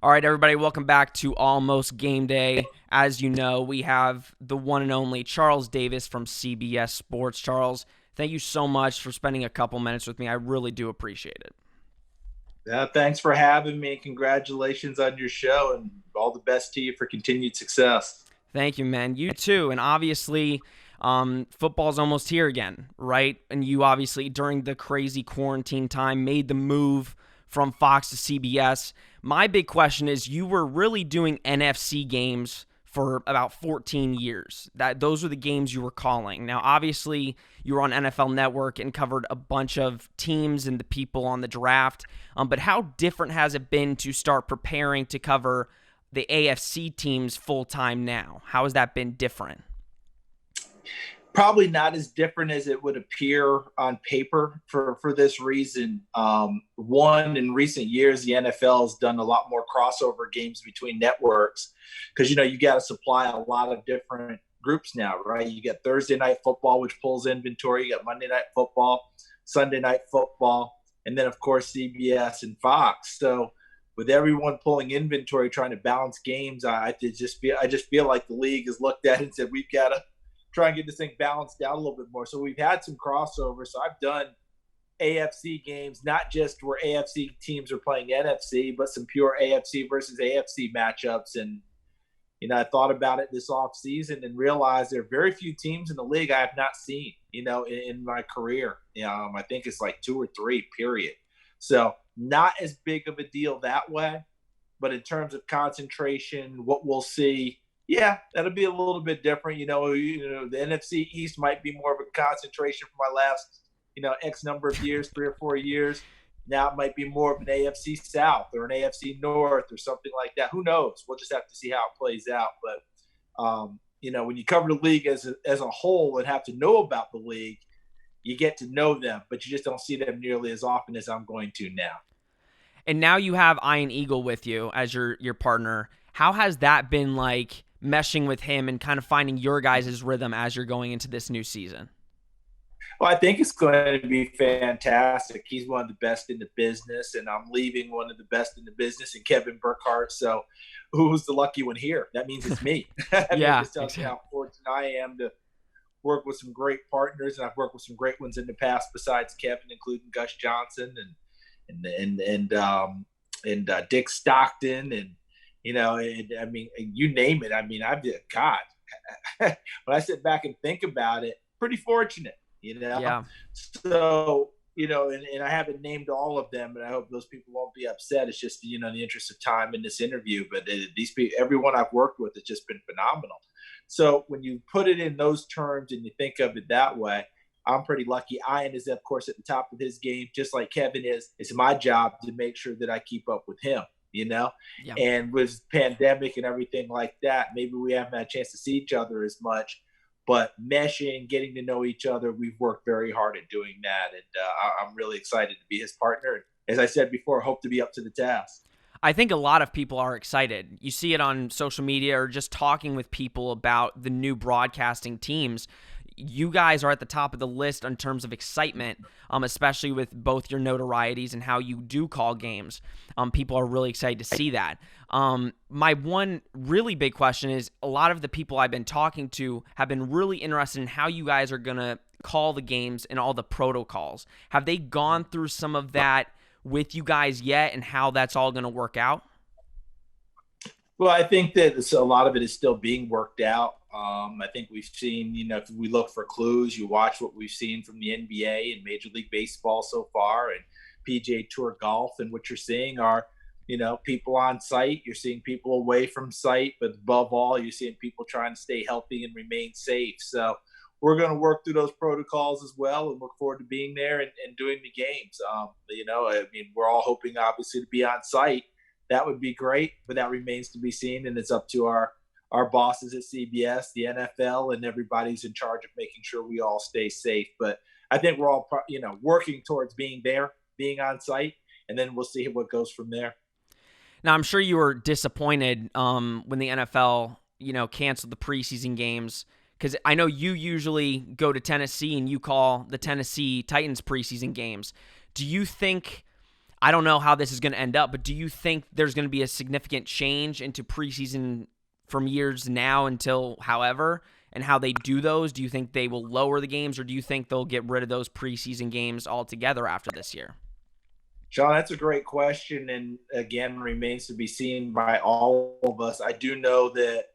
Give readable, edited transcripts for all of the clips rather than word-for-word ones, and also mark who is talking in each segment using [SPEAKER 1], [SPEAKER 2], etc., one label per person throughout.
[SPEAKER 1] All right, everybody, welcome back to Almost Game Day. As you know, we have the one and only Charles Davis from CBS Sports. Charles, thank you so much for spending a couple minutes with me. I really do appreciate it.
[SPEAKER 2] Thanks for having me. Congratulations on your show and all the best to you for continued success.
[SPEAKER 1] Thank you, man. You too. And obviously, football's almost here again, right? And you obviously, during the crazy quarantine time, made the move from Fox to CBS. My big question is, you were really doing NFC games for about 14 years. Those were the games you were calling. Now, obviously, you were on NFL Network and covered a bunch of teams and the people on the draft. But how different has it been to start preparing to cover the AFC teams full time now? How has that been different?
[SPEAKER 2] Probably not as different as it would appear on paper for this reason. One, in recent years, the NFL has done a lot more crossover games between networks because, you got to supply a lot of different groups now, right? You get Thursday night football, which pulls inventory. You got Monday night football, Sunday night football, and then, of course, CBS and Fox. So with everyone pulling inventory, trying to balance games, I just feel like the league has looked at it and said, we've got to try and get this thing balanced out a little bit more. So we've had some crossover. So I've done AFC games, not just where AFC teams are playing NFC, but some pure AFC versus AFC matchups. And, I thought about it this offseason and realized there are very few teams in the league I have not seen, in my career. I think it's like 2 or 3, period. So not as big of a deal that way. But in terms of concentration, what we'll see, yeah, that'll be a little bit different. The NFC East might be more of a concentration for my last, X number of years, 3 or 4 years. Now it might be more of an AFC South or an AFC North or something like that. Who knows? We'll just have to see how it plays out. But, when you cover the league as a whole and have to know about the league, you get to know them, but you just don't see them nearly as often as I'm going to now.
[SPEAKER 1] And now you have Ian Eagle with you as your partner. How has that been like meshing with him and kind of finding your guys' rhythm as you're going into this new season?
[SPEAKER 2] Well, I think it's going to be fantastic. He's one of the best in the business, and I'm leaving one of the best in the business in Kevin Burkhardt. So who's the lucky one here? That means it's me.
[SPEAKER 1] Yeah,
[SPEAKER 2] just tells you how fortunate I am to work with some great partners, and I've worked with some great ones in the past besides Kevin, including Gus Johnson and Dick Stockton and you name it. I've did God. When I sit back and think about it, pretty fortunate,
[SPEAKER 1] Yeah.
[SPEAKER 2] So, and I haven't named all of them, and I hope those people won't be upset. It's just, in the interest of time in this interview, but these people, everyone I've worked with has just been phenomenal. So when you put it in those terms and you think of it that way, I'm pretty lucky. Ian is, of course, at the top of his game, just like Kevin is. It's my job to make sure that I keep up with him.
[SPEAKER 1] Yeah.
[SPEAKER 2] And with pandemic and everything like that, maybe we haven't had a chance to see each other as much, but meshing, getting to know each other, we've worked very hard at doing that. And I'm really excited to be his partner. As I said before, hope to be up to the task.
[SPEAKER 1] I think a lot of people are excited. You see it on social media or just talking with people about the new broadcasting teams. You guys are at the top of the list in terms of excitement, especially with both your notorieties and how you do call games. People are really excited to see that. My one really big question is, a lot of the people I've been talking to have been really interested in how you guys are going to call the games and all the protocols. Have they gone through some of that with you guys yet, and how that's all going to work out?
[SPEAKER 2] Well, I think that a lot of it is still being worked out. I think we've seen, if we look for clues, you watch what we've seen from the NBA and Major League Baseball so far and PGA Tour golf. And what you're seeing are, people on site. You're seeing people away from site. But above all, you're seeing people trying to stay healthy and remain safe. So we're going to work through those protocols as well and look forward to being there and doing the games. We're all hoping, obviously, to be on site. That would be great, but that remains to be seen. And it's up to our bosses at CBS, the NFL, and everybody's in charge of making sure we all stay safe. But I think we're all, working towards being there, being on site, and then we'll see what goes from there.
[SPEAKER 1] Now, I'm sure you were disappointed when the NFL, canceled the preseason games, because I know you usually go to Tennessee and you call the Tennessee Titans preseason games. Do you think I don't know how this is going to end up, but do you think there's going to be a significant change into preseason from years now until however, and how they do those? Do you think they will lower the games, or do you think they'll get rid of those preseason games altogether after this year?
[SPEAKER 2] Sean, that's a great question, and again, remains to be seen by all of us. I do know that,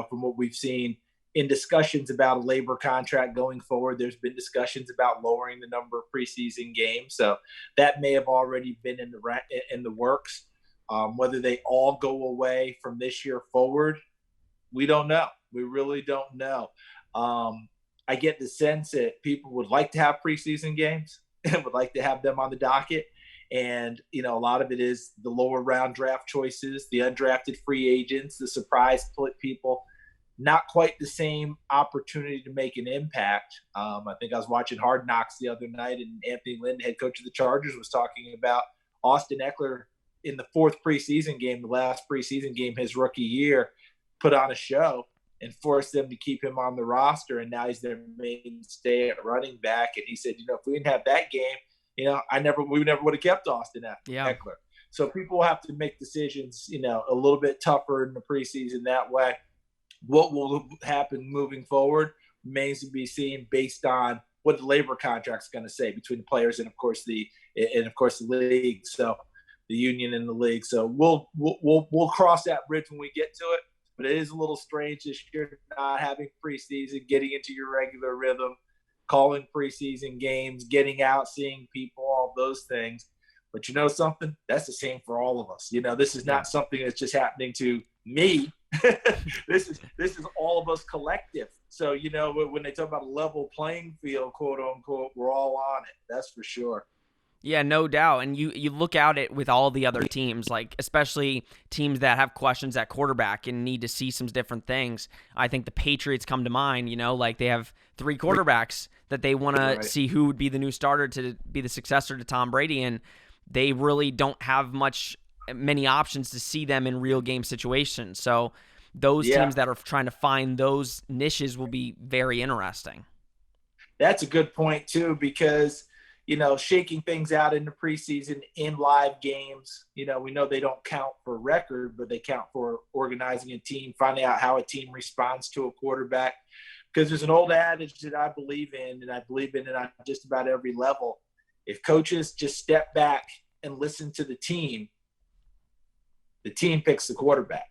[SPEAKER 2] from what we've seen in discussions about a labor contract going forward, there's been discussions about lowering the number of preseason games. So that may have already been in the works. Whether they all go away from this year forward, we don't know. We really don't know. I get the sense that people would like to have preseason games and would like to have them on the docket. And, a lot of it is the lower round draft choices, the undrafted free agents, the surprise people, not quite the same opportunity to make an impact. I think I was watching Hard Knocks the other night, and Anthony Lynn, head coach of the Chargers, was talking about Austin Eckler in the fourth preseason game, the last preseason game his rookie year, put on a show and forced them to keep him on the roster. And now he's their mainstay at running back. And he said, if we didn't have that game, we never would have kept Austin Eckler. So people will have to make decisions, a little bit tougher in the preseason that way. What will happen moving forward remains to be seen based on what the labor contract's going to say between the players and of course the league. So the union and the league. So we'll cross that bridge when we get to it. But it is a little strange this year not having preseason, getting into your regular rhythm, calling preseason games, getting out, seeing people, all those things. But something? That's the same for all of us. This is not something that's just happening to me. This is all of us collective. So, when they talk about a level playing field, quote unquote, we're all on it. That's for sure.
[SPEAKER 1] Yeah, no doubt. And you look at it with all the other teams, like especially teams that have questions at quarterback and need to see some different things. I think the Patriots come to mind, like they have 3 quarterbacks that they want to see who would be the new starter to be the successor to Tom Brady. And they really don't have many options to see them in real game situations. So those teams that are trying to find those niches will be very interesting.
[SPEAKER 2] That's a good point too, because shaking things out in the preseason in live games, we know they don't count for record, but they count for organizing a team, finding out how a team responds to a quarterback. Because there's an old adage that I believe in, and I believe in it on just about every level. If coaches just step back and listen to the team picks the quarterback.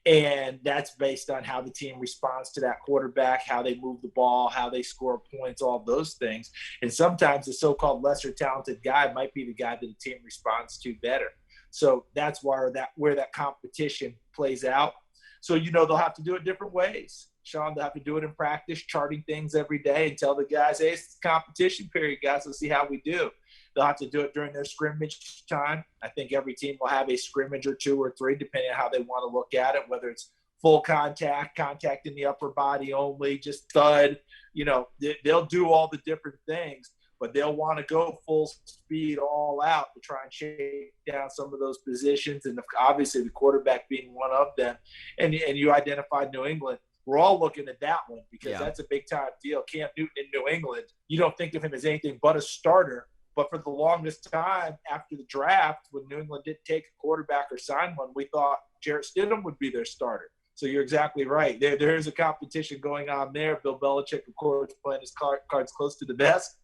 [SPEAKER 2] And that's based on how the team responds to that quarterback, how they move the ball, how they score points, all those things. And sometimes the so-called lesser talented guy might be the guy that the team responds to better. So that's where that competition plays out. So, they'll have to do it different ways. Sean, they'll have to do it in practice, charting things every day and tell the guys, hey, it's competition period, guys. Let's see how we do. They'll have to do it during their scrimmage time. I think every team will have a scrimmage or 2 or 3, depending on how they want to look at it, whether it's full contact in the upper body only, just thud. They'll do all the different things, but they'll want to go full speed all out to try and shake down some of those positions. And obviously the quarterback being one of them. And you identified New England. We're all looking at that one because that's a big-time deal. Cam Newton in New England, you don't think of him as anything but a starter. But for the longest time after the draft, when New England didn't take a quarterback or sign one, we thought Jarrett Stidham would be their starter. So you're exactly right. There's a competition going on there. Bill Belichick, of course, playing his cards close to the vest.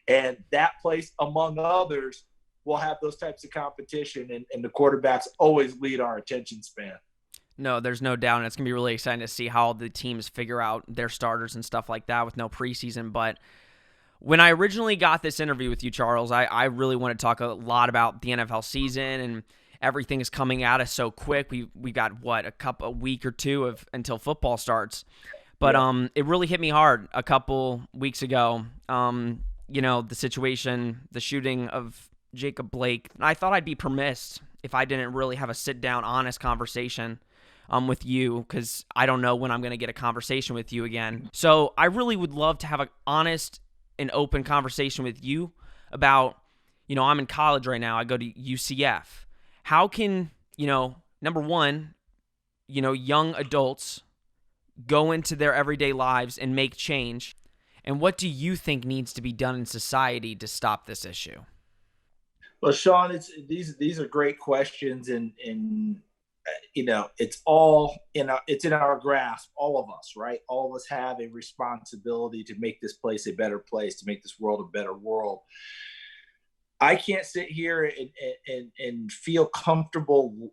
[SPEAKER 2] And that place, among others, will have those types of competition. And the quarterbacks always lead our attention span.
[SPEAKER 1] No, there's no doubt. And it's going to be really exciting to see how the teams figure out their starters and stuff like that with no preseason. But when I originally got this interview with you, Charles, I really want to talk a lot about the NFL season, and everything is coming at us so quick. We got a week or 2 until football starts. But it really hit me hard a couple weeks ago. The situation, the shooting of Jacob Blake. I thought I'd be permissed if I didn't really have a sit-down, honest conversation with you, because I don't know when I'm going to get a conversation with you again. So I really would love to have an honest and open conversation with you about, I'm in college right now. I go to UCF. How can, number one, young adults go into their everyday lives and make change? And what do you think needs to be done in society to stop this issue?
[SPEAKER 2] Well, Sean, it's these are great questions, and it's all it's in our grasp, all of us, right? All of us have a responsibility to make this place a better place, to make this world a better world. I can't sit here and feel comfortable,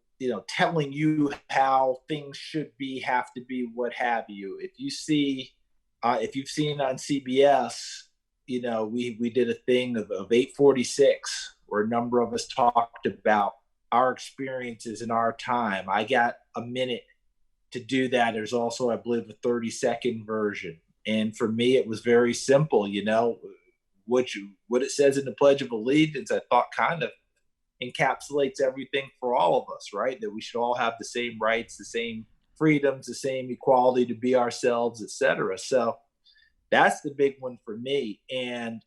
[SPEAKER 2] telling you how things should be, have to be, what have you. If you've seen on CBS, we did a thing of 846 where a number of us talked about our experiences in our time. I got a minute to do that. There's also, I believe, a 30-second version. And for me, it was very simple, what it says in the Pledge of Allegiance, I thought kind of encapsulates everything for all of us, right? That we should all have the same rights, the same freedoms, the same equality to be ourselves, etc. So that's the big one for me. And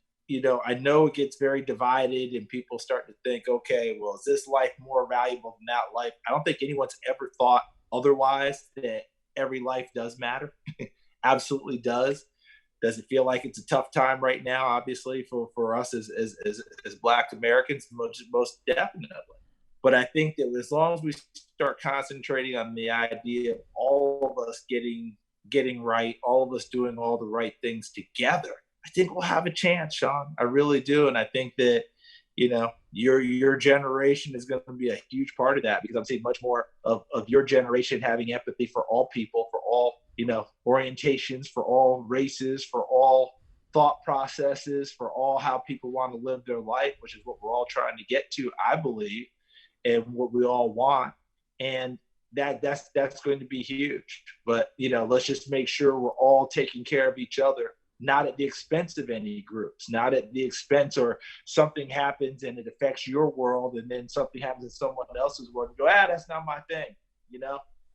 [SPEAKER 2] I know it gets very divided, and people start to think, okay, well, is this life more valuable than that life? I don't think anyone's ever thought otherwise. That every life does matter, absolutely does. Does it feel like it's a tough time right now? Obviously, for us as Black Americans, most definitely. But I think that as long as we start concentrating on the idea of all of us getting right, all of us doing all the right things together, I think we'll have a chance, Sean. I really do, and I think that your generation is going to be a huge part of that, because I'm seeing much more of your generation having empathy for all people, for all orientations, for all races, for all thought processes, for all how people want to live their life, which is what we're all trying to get to, I believe, and what we all want. And that's going to be huge. But let's just make sure we're all taking care of each other, not at the expense of any groups, not at the expense, or something happens and it affects your world, and then something happens in someone else's world, and go, that's not my thing.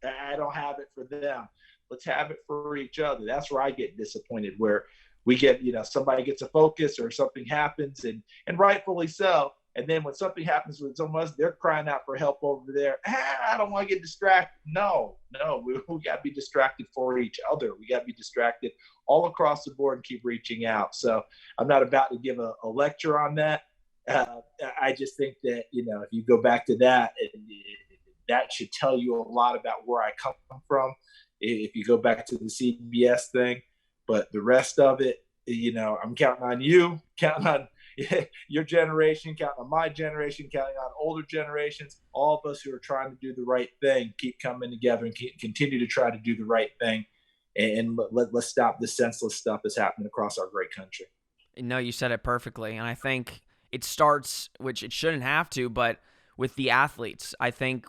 [SPEAKER 2] I don't have it for them. Let's have it for each other. That's where I get disappointed, where we get, somebody gets a focus or something happens, and rightfully so. And then when something happens with someone else, they're crying out for help over there. I don't want to get distracted. No, we got to be distracted for each other. We got to be distracted all across the board and keep reaching out. So I'm not about to give a lecture on that. I just think that, if you go back to that, that should tell you a lot about where I come from. If you go back to the CBS thing, but the rest of it, I'm counting on you, counting on your generation, counting on my generation, counting on older generations, all of us who are trying to do the right thing, keep coming together and continue to try to do the right thing. And let's stop the senseless stuff that's happening across our great country.
[SPEAKER 1] No, you said it perfectly. And I think it starts, which it shouldn't have to, but with the athletes. I think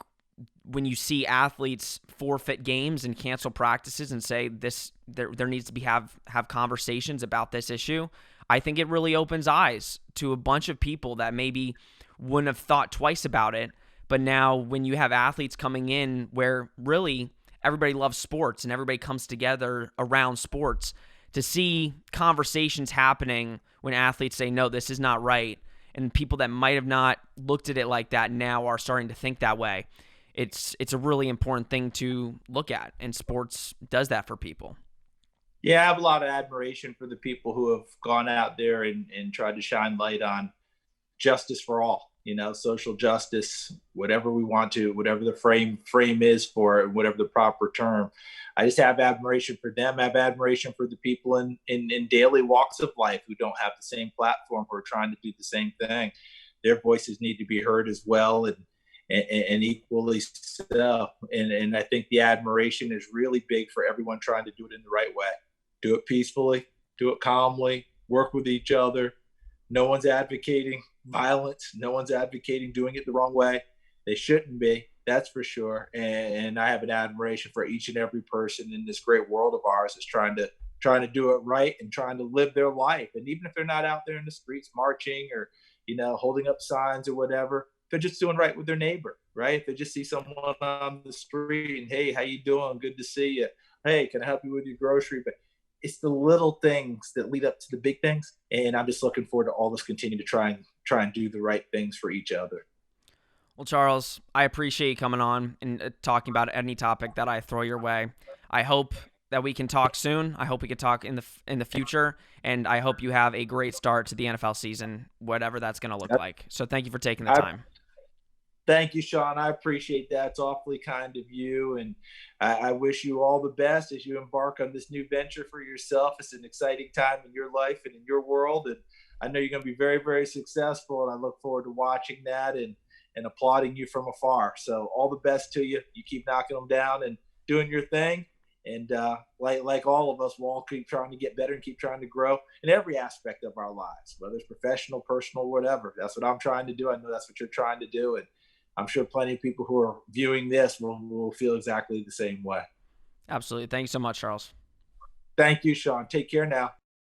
[SPEAKER 1] when you see athletes forfeit games and cancel practices and say there needs to be have conversations about this issue, I think it really opens eyes to a bunch of people that maybe wouldn't have thought twice about it. But now when you have athletes coming in where really everybody loves sports and everybody comes together around sports, to see conversations happening when athletes say, no, this is not right, and people that might have not looked at it like that now are starting to think that way. It's a really important thing to look at, and sports does that for people.
[SPEAKER 2] Yeah, I have a lot of admiration for the people who have gone out there and tried to shine light on justice for all, social justice, whatever we want to, whatever the frame is for it, whatever the proper term. I just have admiration for them. I have admiration for the people in daily walks of life who don't have the same platform, who are trying to do the same thing. Their voices need to be heard as well, and equally so. And I think the admiration is really big for everyone trying to do it in the right way. Do it peacefully, do it calmly, work with each other. No one's advocating violence. No one's advocating doing it the wrong way. They shouldn't be, that's for sure. And I have an admiration for each and every person in this great world of ours that's trying to do it right and trying to live their life. And even if they're not out there in the streets marching or, holding up signs or whatever, they're just doing right with their neighbor, right? If they just see someone on the street and, hey, how you doing? Good to see you. Hey, can I help you with your grocery? But it's the little things that lead up to the big things. And I'm just looking forward to all of us continue to try and do the right things for each other.
[SPEAKER 1] Well, Charles, I appreciate you coming on and talking about any topic that I throw your way. I hope that we can talk soon. I hope we can talk in the future, and I hope you have a great start to the NFL season, whatever that's going to look like. So thank you for taking the
[SPEAKER 2] I
[SPEAKER 1] time.
[SPEAKER 2] Thank you, Sean. I appreciate that. It's awfully kind of you. And I wish you all the best as you embark on this new venture for yourself. It's an exciting time in your life and in your world. And I know you're going to be very, very successful. And I look forward to watching that and applauding you from afar. So all the best to you. You keep knocking them down and doing your thing. And like all of us, we'll all keep trying to get better and keep trying to grow in every aspect of our lives, whether it's professional, personal, whatever. That's what I'm trying to do. I know that's what you're trying to do. And I'm sure plenty of people who are viewing this will feel exactly the same way.
[SPEAKER 1] Absolutely. Thank you so much, Charles.
[SPEAKER 2] Thank you, Sean. Take care now.